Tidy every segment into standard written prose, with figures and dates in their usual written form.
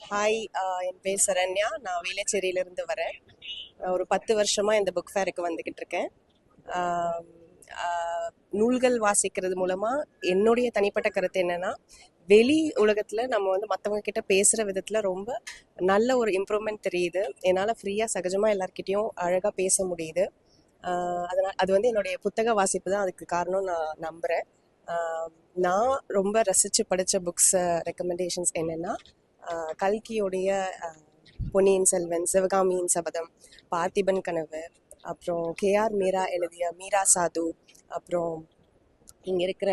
Hi, என் பேர் சரண்யா. நான் வேளச்சேரியிலிருந்து வரேன். ஒரு 10 வருஷமாக இந்த புக் ஃபேருக்கு வந்துக்கிட்டு இருக்கேன். ஆம், நூல்கள் வாசிக்கிறது மூலமாக என்னுடைய தனிப்பட்ட கருத்து என்னென்னா, வெளி உலகத்தில் நம்ம வந்து மற்றவங்க கிட்ட பேசுகிற விதத்தில் ரொம்ப நல்ல ஒரு இம்ப்ரூவ்மெண்ட் தெரியுது. என்னால் ஃப்ரீயாக சகஜமாக எல்லார்கிட்டேயும் அழகாக பேச முடியுது. அதனால் அது வந்து என்னுடைய புத்தக வாசிப்பு தான் அதுக்கு காரணம் நான் நம்புகிறேன். நான் ரொம்ப ரசித்து படித்த புக்ஸ் ரெக்கமெண்டேஷன்ஸ் என்னென்னா, கல்கியோடைய பொன்னியின் செல்வன், சிவகாமியின் சபதம், பார்த்திபன் கனவு, அப்புறம் கேஆர் மீரா எழுதிய மீரா சாது, அப்புறம் இங்கே இருக்கிற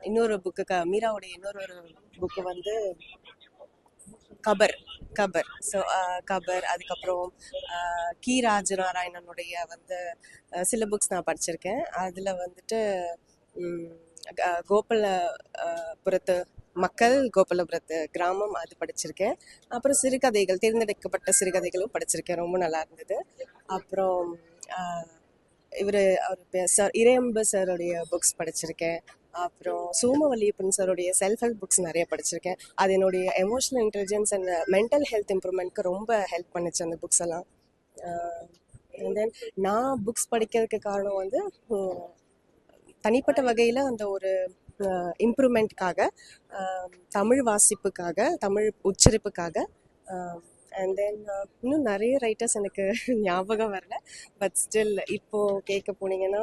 இன்னொரு புக்கு மீராவுடைய இன்னொரு புக்கு வந்து கபர் கபர். ஸோ கபர், அதுக்கப்புறம் கி ராஜநாராயணனுடைய வந்து சில புக்ஸ் நான் படிச்சிருக்கேன். அதில் வந்துட்டு கோபாலபுரத்து மக்கள், கோபாலபுரத்து கிராமம், அது படிச்சிருக்கேன். அப்புறம் சிறுகதைகள், தேர்ந்தெடுக்கப்பட்ட சிறுகதைகளும் படிச்சிருக்கேன். ரொம்ப நல்லா இருந்தது. அப்புறம் அவர் சார் இறையம்பு சாருடைய புக்ஸ் படிச்சிருக்கேன். அப்புறம் சோமவல்லியப்பன் சாருடைய செல்ஃப் ஹெல்ப் புக்ஸ் நிறைய படிச்சிருக்கேன். அது என்னுடைய emotional intelligence and mental health இம்ப்ரூவ்மெண்ட்க்கு ரொம்ப ஹெல்ப் பண்ணுச்சு அந்த புக்ஸ் எல்லாம். அண்ட் தென் நான் புக்ஸ் படிக்கிறதுக்கு காரணம் வந்து தனிப்பட்ட வகையில் அந்த ஒரு இம்ப்ரூவ்மெண்ட்காக, தமிழ் வாசிப்புக்காக, தமிழ் உச்சரிப்புக்காக. அண்ட் தென் இன்னும் நிறைய ரைட்டர்ஸ் எனக்கு ஞாபகம் வரல. பட் ஸ்டில் இப்போது கேட்க போனீங்கன்னா,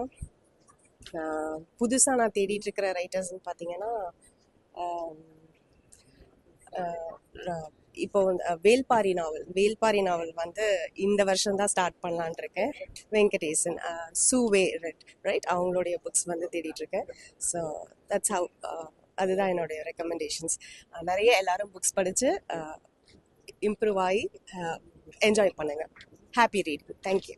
புதுசாக நான் தேடிட்டு இருக்கிற ரைட்டர்ஸ்ன்னு பார்த்தீங்கன்னா, இப்போ வந்து வேல்பாரி நாவல் வந்து இந்த வருஷம் தான் ஸ்டார்ட் பண்ணலான் இருக்கேன். வெங்கடேசன், சூவே ரைட், அவங்களுடைய புக்ஸ் வந்து தேடிட்டு இருக்கேன். So that's how. அதுதான் என்னுடைய ரெக்கமெண்டேஷன்ஸ். நிறைய எல்லாரும் புக்ஸ் படித்து இம்ப்ரூவ் ஆகி என்ஜாய் பண்ணுங்கள். Happy reading. தேங்க்யூ.